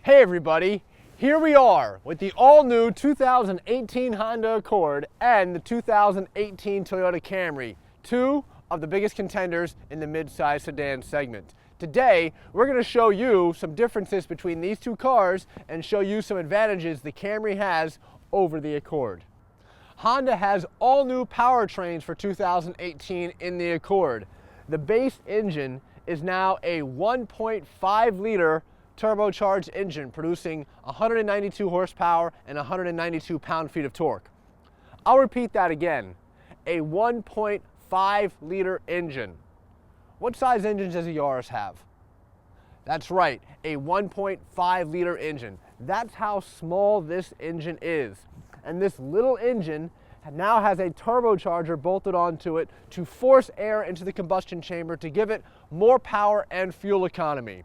Hey everybody, here we are with the all-new 2018 Honda Accord and the 2018 Toyota Camry, two of the biggest contenders in the mid-size sedan segment. Today, we're going to show you some differences between these two cars and show you some advantages the Camry has over the Accord. Honda has all-new powertrains for 2018 in the Accord. The base engine is now a 1.5-liter turbocharged engine producing 192 horsepower and 192 pound-feet of torque. I'll repeat that again, a 1.5-liter engine. What size engine does a Yaris have? That's right, a 1.5-liter engine. That's how small this engine is. And this little engine now has a turbocharger bolted onto it to force air into the combustion chamber to give it more power and fuel economy.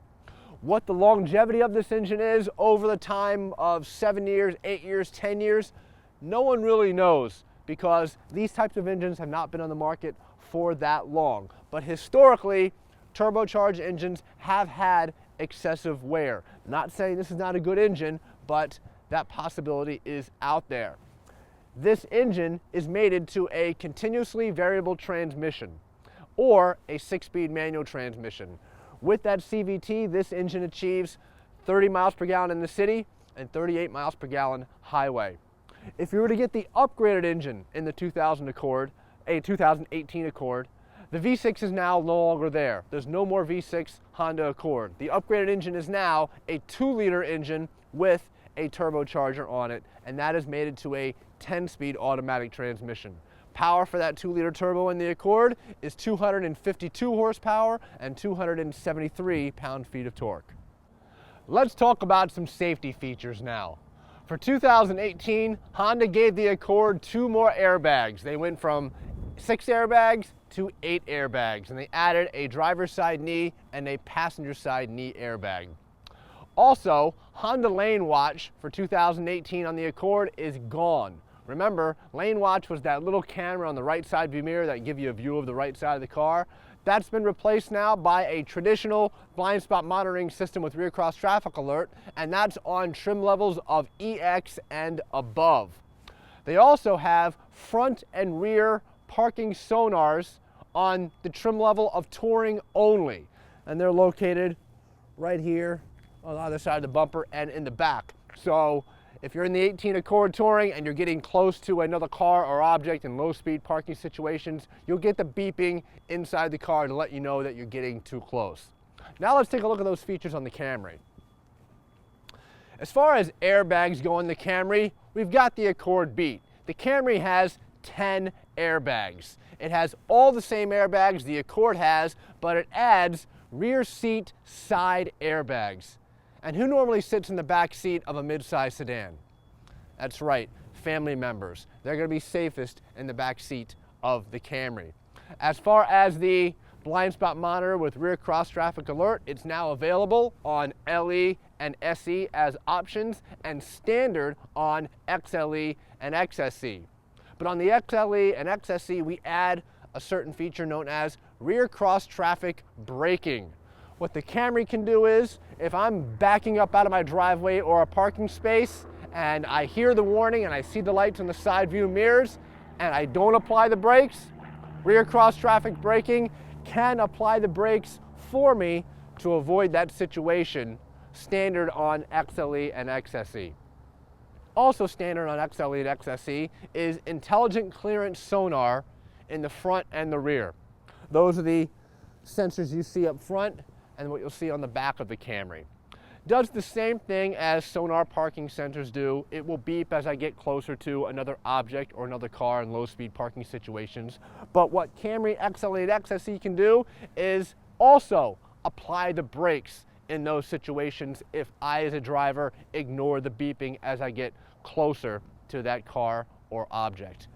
What the longevity of this engine is over the time of 7 years, 8 years, 10 years, no one really knows because these types of engines have not been on the market for that long. But historically, turbocharged engines have had excessive wear. Not saying this is not a good engine, but that possibility is out there. This engine is mated to a continuously variable transmission or a 6-speed manual transmission. With that CVT, this engine achieves 30 miles per gallon in the city and 38 miles per gallon highway. If you were to get the upgraded engine in the 2018 Accord, the V6 is now no longer there. There's no more V6 Honda Accord. The upgraded engine is now a 2-liter engine with a turbocharger on it, and that is mated to a 10-speed automatic transmission. Power for that 2-liter turbo in the Accord is 252 horsepower and 273 pound-feet of torque. Let's talk about some safety features now. For 2018, Honda gave the Accord 2 more airbags. They went from 6 airbags to 8 airbags, and they added a driver's side knee and a passenger side knee airbag. Also, Honda Lane Watch for 2018 on the Accord is gone. Remember, Lane Watch was that little camera on the right side view mirror that give you a view of the right side of the car. That's been replaced now by a traditional blind spot monitoring system with rear cross traffic alert, and that's on trim levels of EX and above. They also have front and rear parking sonars on the trim level of touring only, and they're located right here on the other side of the bumper and in the back. So if you're in the 18 Accord Touring and you're getting close to another car or object in low-speed parking situations, you'll get the beeping inside the car to let you know that you're getting too close. Now let's take a look at those features on the Camry. As far as airbags go in the Camry, we've got the Accord beat. The Camry has 10 airbags. It has all the same airbags the Accord has, but it adds rear seat side airbags. And who normally sits in the back seat of a mid-size sedan? That's right, family members. They're going to be safest in the back seat of the Camry. As far as the blind spot monitor with rear cross traffic alert, it's now available on LE and SE as options and standard on XLE and XSE. But on the XLE and XSE, we add a certain feature known as rear cross traffic braking. What the Camry can do is, if I'm backing up out of my driveway or a parking space and I hear the warning and I see the lights on the side view mirrors and I don't apply the brakes, rear cross traffic braking can apply the brakes for me to avoid that situation, standard on XLE and XSE. Also standard on XLE and XSE is intelligent clearance sonar in the front and the rear. Those are the sensors you see up front and what you'll see on the back of the Camry. Does the same thing as Sonar parking sensors do. It will beep as I get closer to another object or another car in low-speed parking situations. But what Camry XLE and XSE can do is also apply the brakes in those situations if I, as a driver, ignore the beeping as I get closer to that car or object.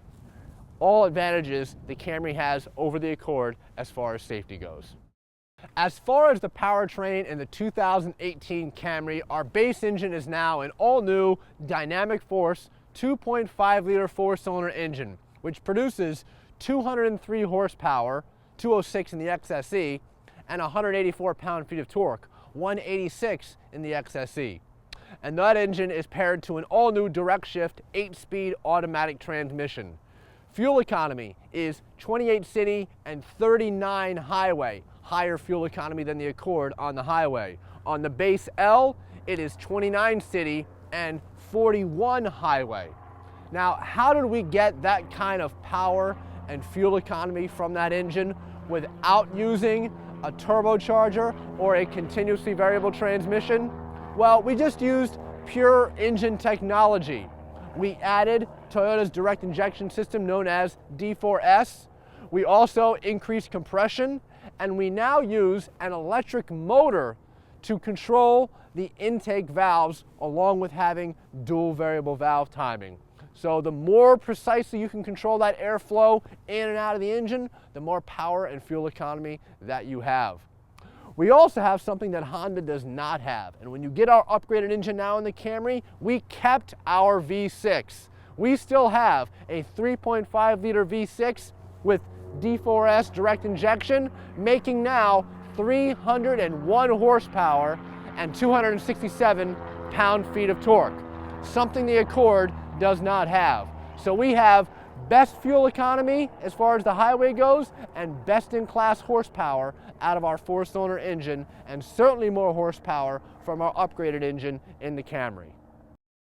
All advantages the Camry has over the Accord as far as safety goes. As far as the powertrain in the 2018 Camry, our base engine is now an all-new dynamic force 2.5-liter 4-cylinder engine, which produces 203 horsepower, 206 in the XSE, and 184 pound-feet of torque, 186 in the XSE. and that engine is paired to an all-new direct shift 8-speed automatic transmission. Fuel economy is 28 city and 39 highway, higher fuel economy than the Accord on the highway. On the base L, it is 29 city and 41 highway. Now, how did we get that kind of power and fuel economy from that engine without using a turbocharger or a continuously variable transmission? Well, we just used pure engine technology. We added Toyota's direct injection system known as D4S. We also increased compression, and we now use an electric motor to control the intake valves along with having dual variable valve timing. So the more precisely you can control that airflow in and out of the engine, the more power and fuel economy that you have. We also have something that Honda does not have. And when you get our upgraded engine now in the Camry, we kept our V6. We still have a 3.5 liter V6 with D4S direct injection, making now 301 horsepower and 267 pound-feet of torque, something the Accord does not have. So we have best fuel economy as far as the highway goes and best-in-class horsepower out of our 4-cylinder engine, and certainly more horsepower from our upgraded engine in the Camry.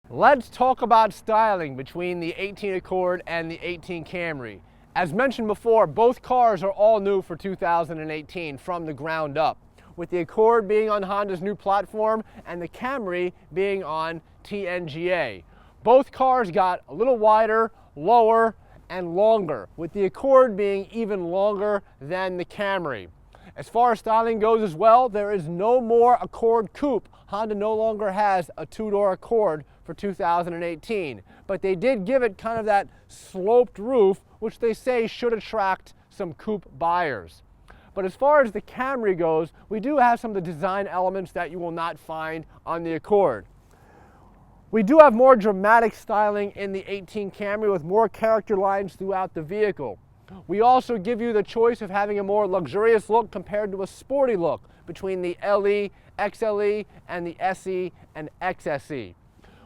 Let's talk about styling between the 18 Accord and the 18 Camry. As mentioned before, both cars are all new for 2018 from the ground up, with the Accord being on Honda's new platform and the Camry being on TNGA. Both cars got a little wider, lower, and longer, with the Accord being even longer than the Camry. As far as styling goes as well, there is no more Accord Coupe. Honda no longer has a 2-door Accord for 2018, but they did give it kind of that sloped roof, which they say should attract some coupe buyers. But as far as the Camry goes, we do have some of the design elements that you will not find on the Accord. We do have more dramatic styling in the 18 Camry with more character lines throughout the vehicle. We also give you the choice of having a more luxurious look compared to a sporty look between the LE, XLE, and the SE and XSE.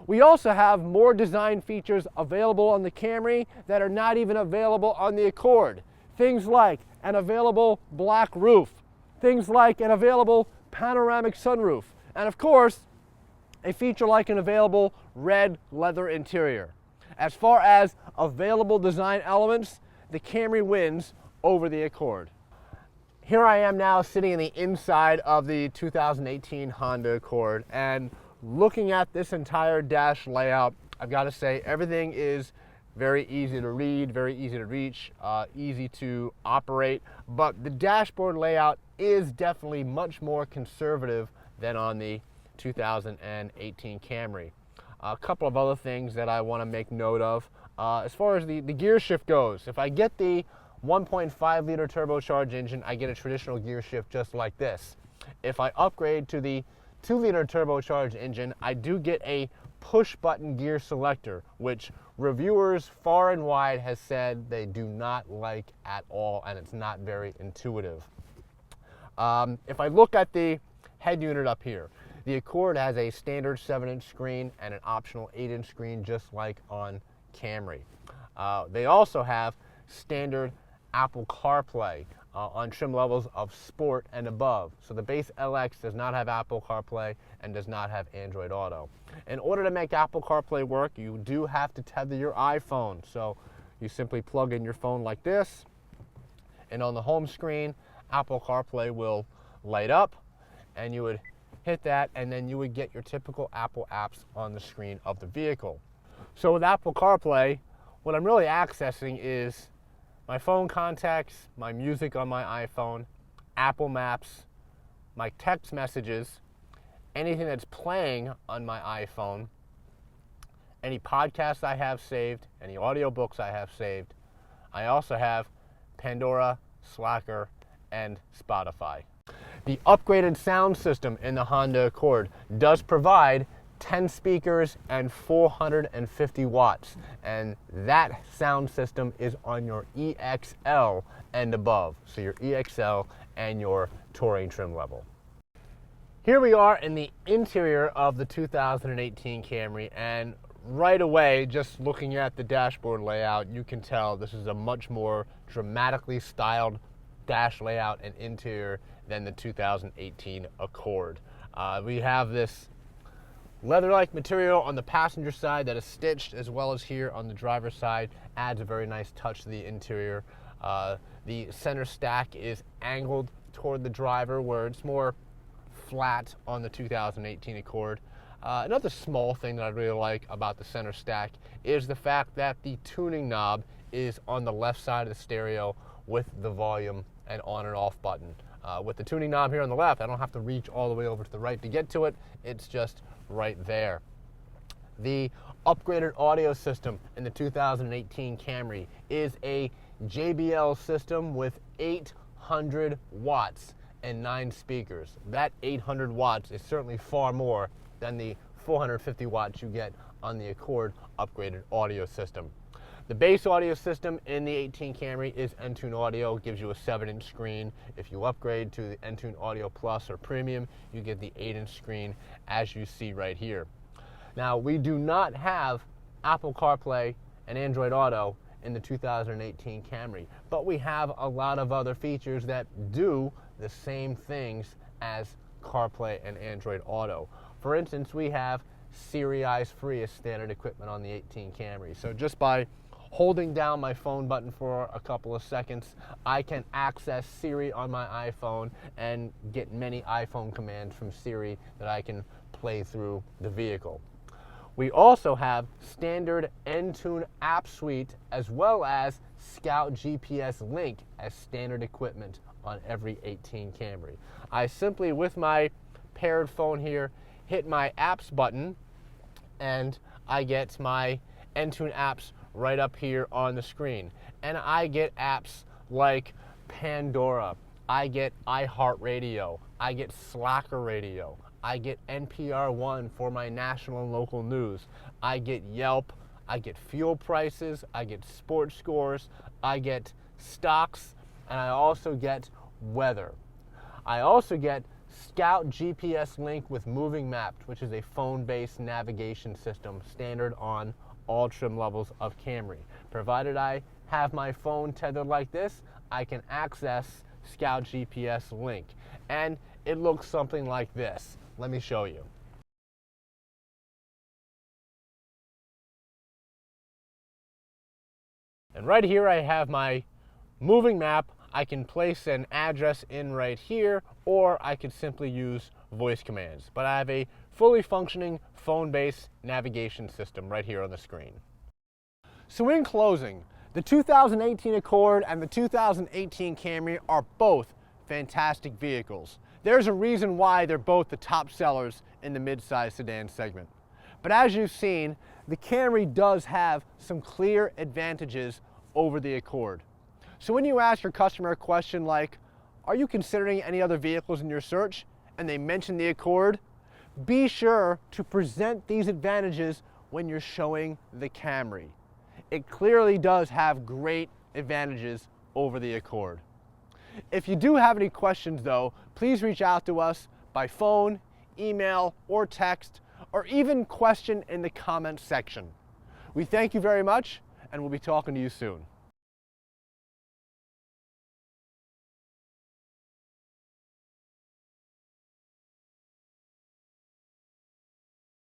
We also have more design features available on the Camry that are not even available on the Accord. Things like an available black roof, things like an available panoramic sunroof, and of course, a feature like an available red leather interior. As far as available design elements, the Camry wins over the Accord. Here I am now sitting in the inside of the 2018 Honda Accord, and looking at this entire dash layout, I've got to say everything is very easy to read, very easy to reach, easy to operate, but the dashboard layout is definitely much more conservative than on the 2018 Camry. A couple of other things that I want to make note of. As far as the gear shift goes, if I get the 1.5 liter turbocharged engine, I get a traditional gear shift just like this. If I upgrade to the 2 liter turbocharged engine, I do get a push button gear selector, which reviewers far and wide has said they do not like at all, and it's not very intuitive. If I look at the head unit up here, the Accord has a standard 7-inch screen and an optional 8-inch screen just like on Camry. They also have standard Apple CarPlay on trim levels of Sport and above. So the base LX does not have Apple CarPlay and does not have Android Auto. In order to make Apple CarPlay work, you do have to tether your iPhone. So you simply plug in your phone like this, and on the home screen, Apple CarPlay will light up, and you would hit that, and then you would get your typical Apple apps on the screen of the vehicle. So with Apple CarPlay, what I'm really accessing is my phone contacts, my music on my iPhone, Apple Maps, my text messages, anything that's playing on my iPhone, any podcasts I have saved, any audiobooks I have saved. I also have Pandora, Slacker, and Spotify. The upgraded sound system in the Honda Accord does provide 10 speakers and 450 watts, and that sound system is on your EXL and above, so your EXL and your Touring trim level. Here we are in the interior of the 2018 Camry, and right away, just looking at the dashboard layout, you can tell this is a much more dramatically styled dash layout and interior than the 2018 Accord. We have this leather-like material on the passenger side that is stitched, as well as here on the driver's side. Adds a very nice touch to the interior. The center stack is angled toward the driver, where it's more flat on the 2018 Accord. Another small thing that I really like about the center stack is the fact that the tuning knob is on the left side of the stereo with the volume and on and off button. With the tuning knob here on the left, I don't have to reach all the way over to the right to get to it. It's just right there. The upgraded audio system in the 2018 Camry is a JBL system with 800 watts and 9 speakers. That 800 watts is certainly far more than the 450 watts you get on the Accord upgraded audio system. The base audio system in the 18 Camry is Entune audio. It gives you a 7-inch screen. If you upgrade to the Entune Audio Plus or Premium, you get the 8-inch screen, as you see right here. Now, we do not have Apple CarPlay and Android Auto in the 2018 Camry, but we have a lot of other features that do the same things as CarPlay and Android Auto. For instance, we have Siri Eyes Free as standard equipment on the 18 Camry. So just by holding down my phone button for a couple of seconds, I can access Siri on my iPhone and get many iPhone commands from Siri that I can play through the vehicle. We also have standard Entune app suite, as well as Scout GPS Link as standard equipment on every 18 Camry. I simply, with my paired phone here, hit my apps button, and I get my Entune apps right up here on the screen. And I get apps like Pandora, I get iHeartRadio, I get Slacker Radio, I get NPR One for my national and local news, I get Yelp, I get fuel prices, I get sports scores, I get stocks, and I also get weather. I also get Scout GPS Link with Moving Maps, which is a phone-based navigation system standard on all trim levels of Camry. Provided I have my phone tethered like this, I can access Scout GPS Link. And it looks something like this. Let me show you. And right here I have my moving map. I can place an address in right here, or I could simply use voice commands. But I have a fully functioning phone-based navigation system right here on the screen. So in closing, the 2018 Accord and the 2018 Camry are both fantastic vehicles. There's a reason why they're both the top sellers in the mid-size sedan segment. But as you've seen, the Camry does have some clear advantages over the Accord. So when you ask your customer a question like, are you considering any other vehicles in your search, and they mention the Accord, be sure to present these advantages when you're showing the Camry. It clearly does have great advantages over the Accord. If you do have any questions though, please reach out to us by phone, email, or text, or even question in the comments section. We thank you very much, and we'll be talking to you soon.